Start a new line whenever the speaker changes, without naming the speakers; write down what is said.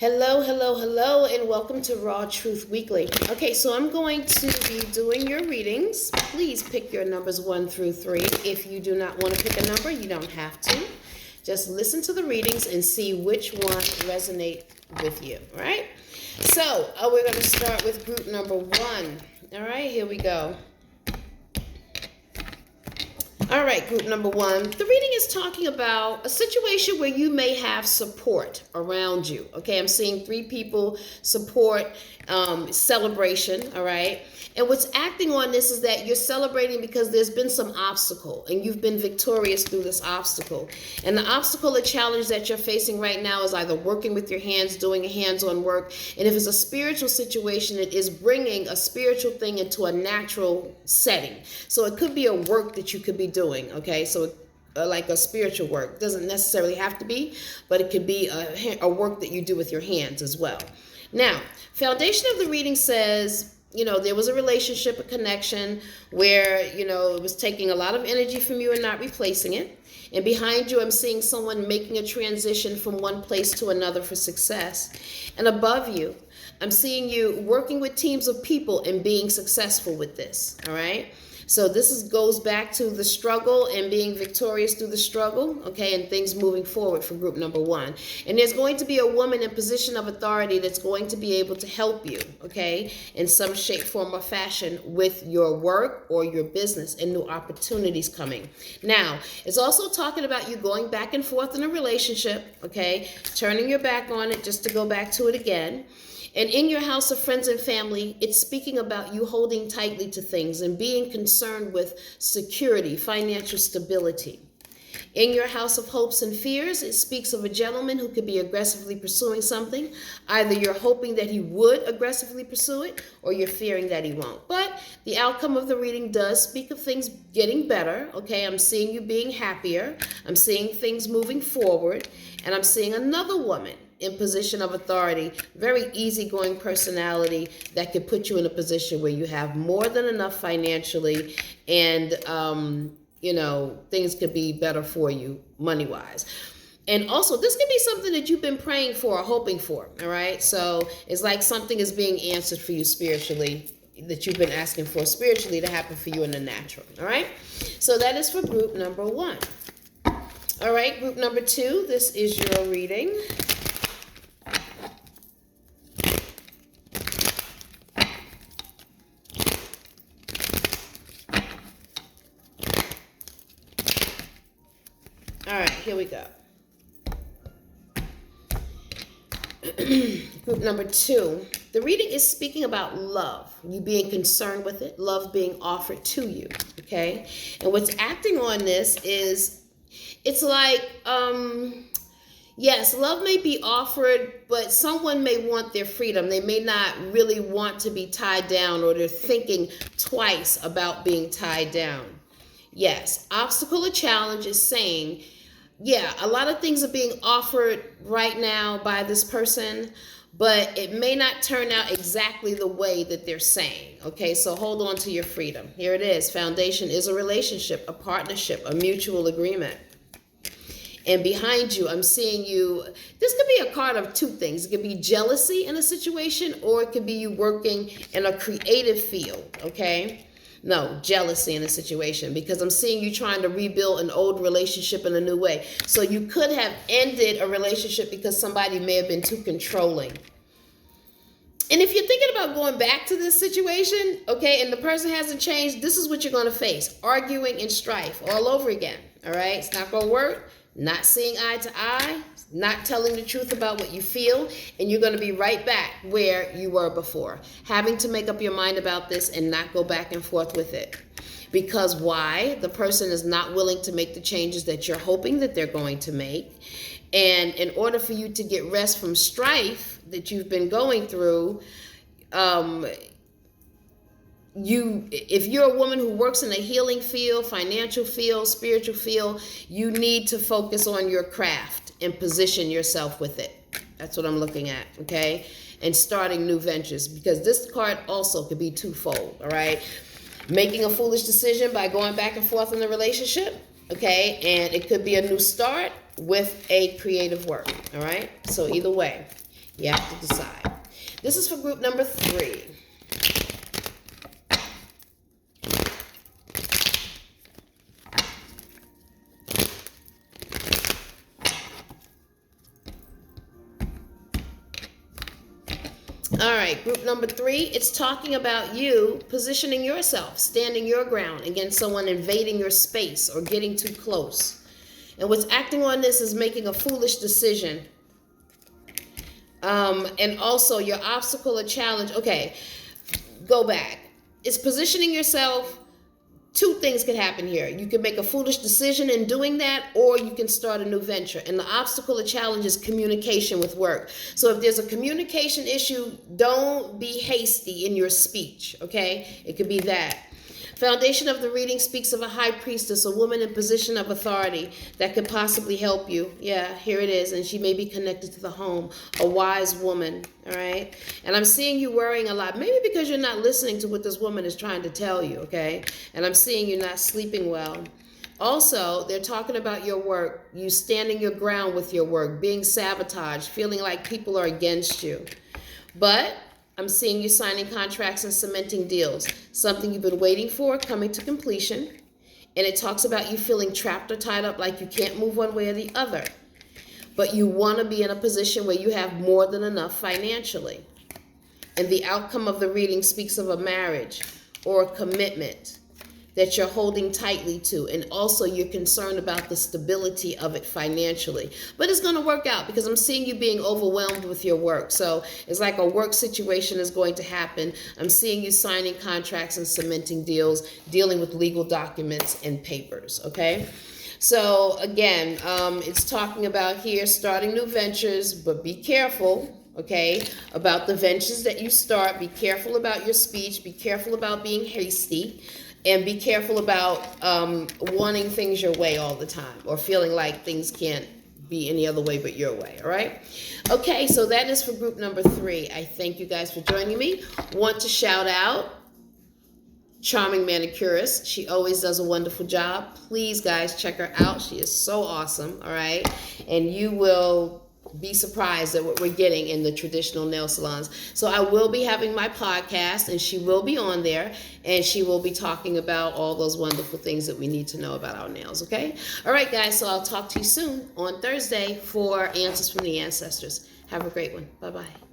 Hello, hello, hello, and welcome to Raw Truth Weekly. Okay, so I'm going to be doing your readings. Please pick your numbers 1 through 3. If you do not want to pick a number, you don't have to. Just listen to the readings and see which one resonate with you, all right? So, we're going to start with group number 1. All right, here we go. All right, group number 1. The reading is talking about a situation where you may have support around you. Okay, I'm seeing 3 people, support, celebration, all right? And what's acting on this is that you're celebrating because there's been some obstacle and you've been victorious through this obstacle. And the obstacle or challenge that you're facing right now is either working with your hands, doing a hands-on work. And if it's a spiritual situation, it is bringing a spiritual thing into a natural setting. So it could be a work that you could be doing, okay? So like a spiritual work. Doesn't necessarily have to be, but it could be a work that you do with your hands as well. Now, foundation of the reading says, there was a relationship, a connection where, it was taking a lot of energy from you and not replacing it. And behind you, I'm seeing someone making a transition from one place to another for success. And above you, I'm seeing you working with teams of people and being successful with this, all right? So this goes back to the struggle and being victorious through the struggle, okay, and things moving forward for group number 1. And there's going to be a woman in position of authority that's going to be able to help you, okay, in some shape, form, or fashion with your work or your business and new opportunities coming. Now, it's also talking about you going back and forth in a relationship, okay, turning your back on it just to go back to it again. And in your house of friends and family, it's speaking about you holding tightly to things and being concerned with security, financial stability. In your house of hopes and fears, it speaks of a gentleman who could be aggressively pursuing something. Either you're hoping that he would aggressively pursue it, or you're fearing that he won't. But the outcome of the reading does speak of things getting better, okay? I'm seeing you being happier. I'm seeing things moving forward. And I'm seeing another woman in position of authority, very easygoing personality that could put you in a position where you have more than enough financially and, things could be better for you money-wise. And also, this could be something that you've been praying for or hoping for, all right? So it's like something is being answered for you spiritually that you've been asking for spiritually to happen for you in the natural, all right? So that is for group number 1. All right, group number 2, this is your reading. All right, here we go. Group number 2. The reading is speaking about love, you being concerned with it, love being offered to you, okay? And what's acting on this is, it's like, yes, love may be offered, but someone may want their freedom. They may not really want to be tied down, or they're thinking twice about being tied down. Yes, obstacle or challenge is saying, yeah, a lot of things are being offered right now by this person, but it may not turn out exactly the way that they're saying. Okay, so hold on to your freedom. Here it is. Foundation is a relationship, a partnership, a mutual agreement. And behind you, I'm seeing you, this could be a card of 2 things. It could be jealousy in a situation, or it could be you working in a creative field, okay? No, jealousy in a situation, because I'm seeing you trying to rebuild an old relationship in a new way. So you could have ended a relationship because somebody may have been too controlling. And if you're thinking about going back to this situation, okay, and the person hasn't changed, this is what you're going to face. Arguing and strife all over again, all right? It's not going to work. Not seeing eye to eye, not telling the truth about what you feel, and you're going to be right back where you were before. Having to make up your mind about this and not go back and forth with it. Because why? The person is not willing to make the changes that you're hoping that they're going to make. And in order for you to get rest from strife that you've been going through, if you're a woman who works in a healing field, financial field, spiritual field, you need to focus on your craft and position yourself with it. That's what I'm looking at, okay? And starting new ventures, because this card also could be twofold, all right? Making a foolish decision by going back and forth in the relationship, okay? And it could be a new start with a creative work, all right? So either way, You have to decide. This is for group number 3. All right, group number 3, it's talking about you positioning yourself, standing your ground against someone invading your space or getting too close. And what's acting on this is making a foolish decision. And also your obstacle or challenge. Okay, go back. It's positioning yourself. 2 things could happen here. You can make a foolish decision in doing that, or you can start a new venture. And the obstacle or challenge is communication with work. So if there's a communication issue, don't be hasty in your speech, okay? It could be that. Foundation of the reading speaks of a high priestess, a woman in position of authority that could possibly help you. Yeah, here it is. And she may be connected to the home. A wise woman, all right? And I'm seeing you worrying a lot, maybe because you're not listening to what this woman is trying to tell you, okay? And I'm seeing you not sleeping well. Also, they're talking about your work, you standing your ground with your work, being sabotaged, feeling like people are against you. But I'm seeing you signing contracts and cementing deals. Something you've been waiting for coming to completion. And it talks about you feeling trapped or tied up like you can't move one way or the other. But you want to be in a position where you have more than enough financially. And the outcome of the reading speaks of a marriage or a commitment that you're holding tightly to. And also you're concerned about the stability of it financially. But it's going to work out because I'm seeing you being overwhelmed with your work. So it's like a work situation is going to happen. I'm seeing you signing contracts and cementing deals, dealing with legal documents and papers, okay? So again, it's talking about here starting new ventures, but be careful, okay, about the ventures that you start. Be careful about your speech. Be careful about being hasty. And be careful about wanting things your way all the time or feeling like things can't be any other way but your way, all right? Okay, so that is for group number 3. I thank you guys for joining me. Want to shout out Charming Manicurist. She always does a wonderful job. Please, guys, check her out. She is so awesome, all right? And you will be surprised at what we're getting in the traditional nail salons. So I will be having my podcast, and she will be on there, and she will be talking about all those wonderful things that we need to know about our nails, okay? All right, guys, so I'll talk to you soon on Thursday for Answers from the Ancestors. Have a great one. Bye-bye.